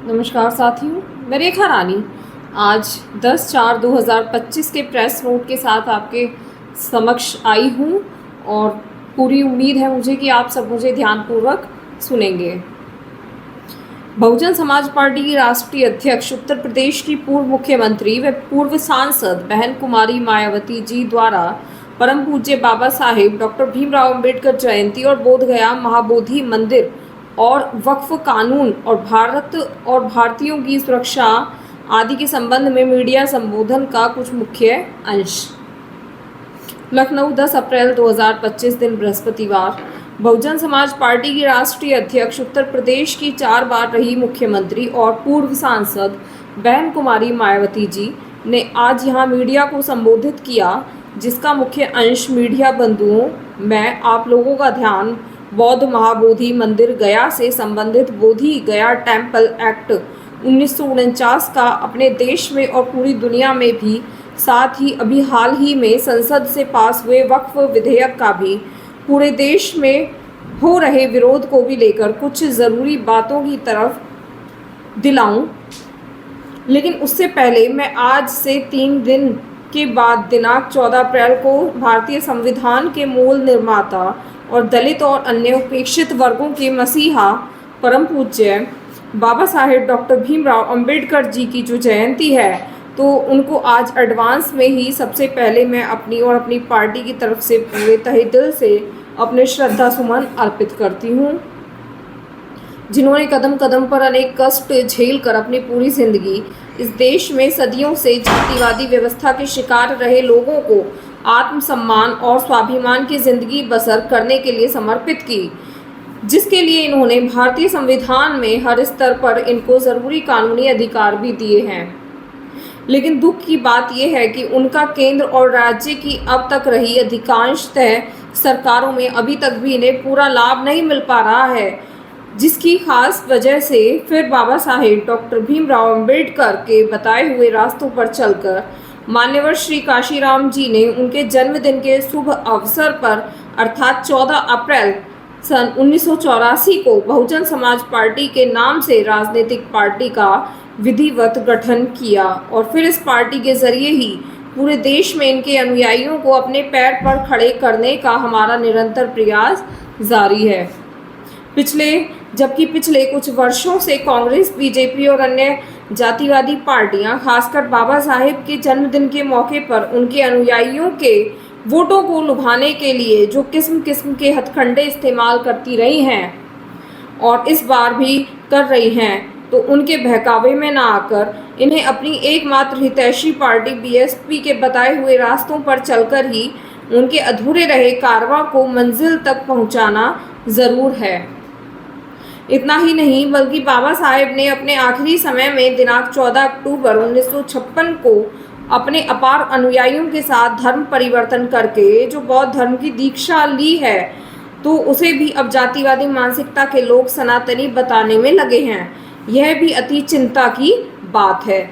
नमस्कार साथियों, मैं रेखा रानी आज 10/4/2025 के प्रेस नोट के साथ आपके समक्ष आई हूँ और पूरी उम्मीद है मुझे कि आप सब मुझे ध्यानपूर्वक सुनेंगे। बहुजन समाज पार्टी की राष्ट्रीय अध्यक्ष, उत्तर प्रदेश की पूर्व मुख्यमंत्री व पूर्व सांसद बहन कुमारी मायावती जी द्वारा परम पूज्य बाबा साहेब डॉक्टर भीमराव अंबेडकर जयंती और बोधगया महाबोधि मंदिर और वक्फ कानून और भारत और भारतीयों की सुरक्षा आदि के संबंध में मीडिया संबोधन का कुछ मुख्य अंश। लखनऊ 10 अप्रैल 2025 दिन बृहस्पतिवार। बहुजन समाज पार्टी की राष्ट्रीय अध्यक्ष, उत्तर प्रदेश की 4 बार रही मुख्यमंत्री और पूर्व सांसद बहन कुमारी मायावती जी ने आज यहां मीडिया को संबोधित किया, जिसका मुख्य अंश मीडिया बंधुओं, मैं आप लोगों का ध्यान बौद्ध महाबोधि मंदिर गया से संबंधित बोधि गया टेम्पल एक्ट 1949 का अपने देश में और पूरी दुनिया में भी, साथ ही अभी हाल ही में संसद से पास हुए वक्फ विधेयक का भी पूरे देश में हो रहे विरोध को भी लेकर कुछ ज़रूरी बातों की तरफ दिलाऊं। लेकिन उससे पहले मैं आज से 3 दिन के बाद दिनांक 14 अप्रैल को भारतीय संविधान के मूल निर्माता और दलित और अन्य उपेक्षित वर्गों के मसीहा परम पूज्य बाबा साहेब डॉक्टर भीमराव अंबेडकर जी की जो जयंती है, तो उनको आज एडवांस में ही सबसे पहले मैं अपनी और अपनी पार्टी की तरफ से पूरे तहे दिल से अपने श्रद्धा सुमन अर्पित करती हूँ, जिन्होंने कदम कदम पर अनेक कष्ट झेल कर अपनी पूरी जिंदगी इस देश में सदियों से जातिवादी व्यवस्था के शिकार रहे लोगों को आत्मसम्मान और स्वाभिमान की जिंदगी बसर करने के लिए समर्पित की, जिसके लिए इन्होंने भारतीय संविधान में हर स्तर पर इनको ज़रूरी कानूनी अधिकार भी दिए हैं। लेकिन दुख की बात यह है कि उनका केंद्र और राज्य की अब तक रही अधिकांशतः सरकारों में अभी तक भी इन्हें पूरा लाभ नहीं मिल पा रहा है, जिसकी खास वजह से फिर बाबा साहेब डॉक्टर भीमराव अंबेडकर के बताए हुए रास्तों पर चलकर मान्यवर श्री काशीराम जी ने उनके जन्मदिन के शुभ अवसर पर अर्थात 14 अप्रैल सन 1984 को बहुजन समाज पार्टी के नाम से राजनीतिक पार्टी का विधिवत गठन किया और फिर इस पार्टी के जरिए ही पूरे देश में इनके अनुयायियों को अपने पैर पर खड़े करने का हमारा निरंतर प्रयास जारी है। जबकि पिछले कुछ वर्षों से कांग्रेस, बीजेपी और अन्य जातिवादी पार्टियां खासकर बाबा साहेब के जन्मदिन के मौके पर उनके अनुयायियों के वोटों को लुभाने के लिए जो किस्म किस्म के हथकंडे इस्तेमाल करती रही हैं और इस बार भी कर रही हैं, तो उनके बहकावे में ना आकर इन्हें अपनी एकमात्र हितैषी पार्टी बीएसपी के बताए हुए रास्तों पर चलकर ही उनके अधूरे रहे कारवां को मंजिल तक पहुंचाना ज़रूर है। इतना ही नहीं बल्कि बाबा साहेब ने अपने आखिरी समय में दिनांक 14 अक्टूबर 1956 को अपने अपार अनुयायियों के साथ धर्म परिवर्तन करके जो बौद्ध धर्म की दीक्षा ली है, तो उसे भी अब जातिवादी मानसिकता के लोग सनातनी बताने में लगे हैं। यह भी अति चिंता की बात है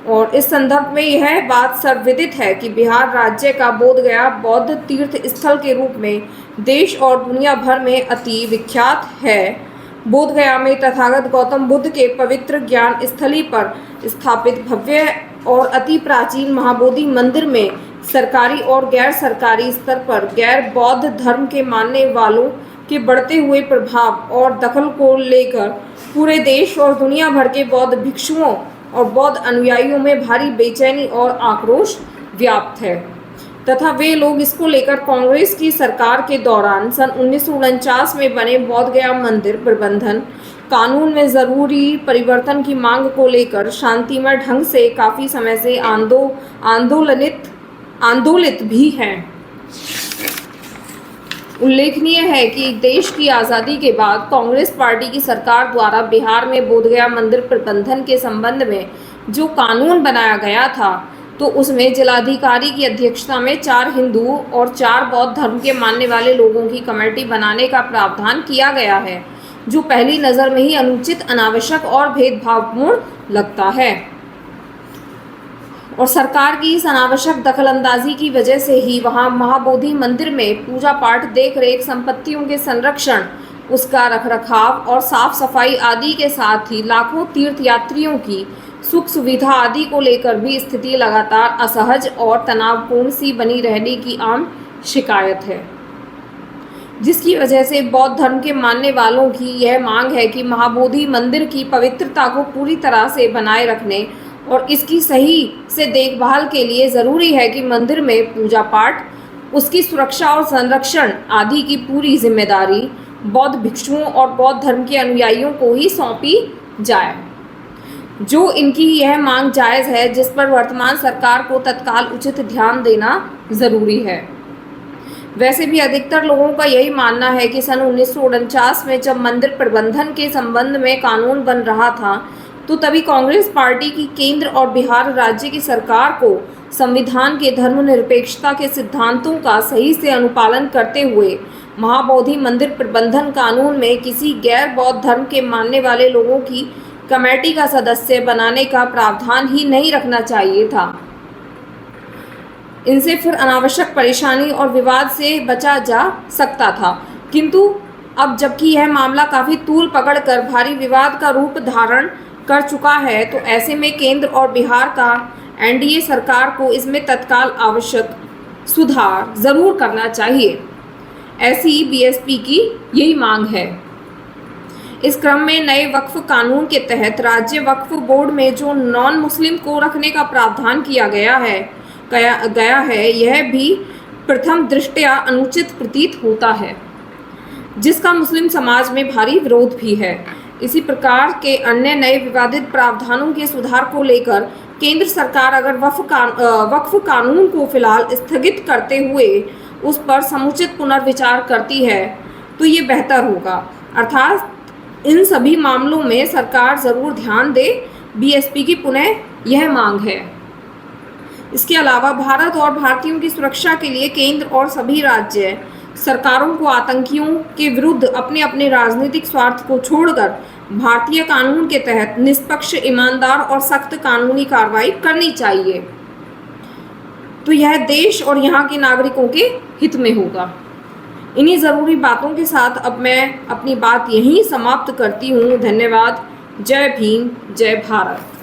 और इस संदर्भ में यह बात सर्वविदित है कि बिहार राज्य का बोधगया बौद्ध तीर्थ स्थल के रूप में देश और दुनिया भर में अति विख्यात है। बोधगया में तथागत गौतम बुद्ध के पवित्र ज्ञान स्थली पर स्थापित भव्य और अति प्राचीन महाबोधि मंदिर में सरकारी और गैर सरकारी स्तर पर गैर बौद्ध धर्म के मानने वालों के बढ़ते हुए प्रभाव और दखल को लेकर पूरे देश और दुनिया भर के बौद्ध भिक्षुओं और बौद्ध अनुयायियों में भारी बेचैनी और आक्रोश व्याप्त है तथा वे लोग इसको लेकर कांग्रेस की सरकार के दौरान सन 1949 में बने बोधगया मंदिर प्रबंधन कानून में ज़रूरी परिवर्तन की मांग को लेकर शांतिमय ढंग से काफ़ी समय से आंदोलित भी हैं। उल्लेखनीय है कि देश की आज़ादी के बाद कांग्रेस पार्टी की सरकार द्वारा बिहार में बोधगया मंदिर प्रबंधन के संबंध में जो कानून बनाया गया था, तो उसमें जिलाधिकारी की अध्यक्षता में 4 हिंदू और 4 बौद्ध धर्म के मानने वाले लोगों की कमेटी बनाने का प्रावधान किया गया है, जो पहली नज़र में ही अनुचित, अनावश्यक और भेदभावपूर्ण लगता है और सरकार की इस अनावश्यक दखलंदाजी की वजह से ही वहां महाबोधि मंदिर में पूजा पाठ, देख रेख, संपत्तियों के संरक्षण, उसका रखरखाव और साफ सफाई आदि के साथ ही लाखों तीर्थयात्रियों की सुख सुविधा आदि को लेकर भी स्थिति लगातार असहज और तनावपूर्ण सी बनी रहने की आम शिकायत है, जिसकी वजह से बौद्ध धर्म के मानने वालों की यह मांग है कि महाबोधि मंदिर की पवित्रता को पूरी तरह से बनाए रखने और इसकी सही से देखभाल के लिए ज़रूरी है कि मंदिर में पूजा पाठ, उसकी सुरक्षा और संरक्षण आदि की पूरी जिम्मेदारी बौद्ध भिक्षुओं और बौद्ध धर्म के अनुयायियों को ही सौंपी जाए। जो इनकी यह मांग जायज़ है, जिस पर वर्तमान सरकार को तत्काल उचित ध्यान देना ज़रूरी है। वैसे भी अधिकतर लोगों का यही मानना है कि सन 1949 में जब मंदिर प्रबंधन के संबंध में कानून बन रहा था, तो तभी कांग्रेस पार्टी की केंद्र और बिहार राज्य की सरकार को संविधान के धर्मनिरपेक्षता के सिद्धांतों का सही से अनुपालन करते हुए महाबोधि मंदिर प्रबंधन कानून में किसी गैर बौद्ध धर्म के मानने वाले लोगों की कमेटी का सदस्य बनाने का प्रावधान ही नहीं रखना चाहिए था। इनसे फिर अनावश्यक परेशानी और विवाद से बचा जा सकता था, किंतु अब जबकि यह मामला काफ़ी तूल पकड़कर भारी विवाद का रूप धारण कर चुका है, तो ऐसे में केंद्र और बिहार का एनडीए सरकार को इसमें तत्काल आवश्यक सुधार ज़रूर करना चाहिए। ऐसी बीएसपी की यही मांग है। इस क्रम में नए वक्फ कानून के तहत राज्य वक्फ बोर्ड में जो नॉन मुस्लिम को रखने का प्रावधान किया गया है, यह भी प्रथम दृष्टया अनुचित प्रतीत होता है, जिसका मुस्लिम समाज में भारी विरोध भी है। इसी प्रकार के अन्य नए विवादित प्रावधानों के सुधार को लेकर केंद्र सरकार अगर वक्फ कानून को फिलहाल स्थगित करते हुए उस पर समुचित पुनर्विचार करती है, तो ये बेहतर होगा। अर्थात इन सभी मामलों में सरकार ज़रूर ध्यान दे, बीएसपी की पुनः यह मांग है। इसके अलावा भारत और भारतीयों की सुरक्षा के लिए केंद्र और सभी राज्य सरकारों को आतंकियों के विरुद्ध अपने अपने राजनीतिक स्वार्थ को छोड़कर भारतीय कानून के तहत निष्पक्ष, ईमानदार और सख्त कानूनी कार्रवाई करनी चाहिए। तो यह देश और यहाँ के नागरिकों के हित में होगा। इन्हीं ज़रूरी बातों के साथ अब मैं अपनी बात यहीं समाप्त करती हूँ। धन्यवाद। जय भीम, जय भारत।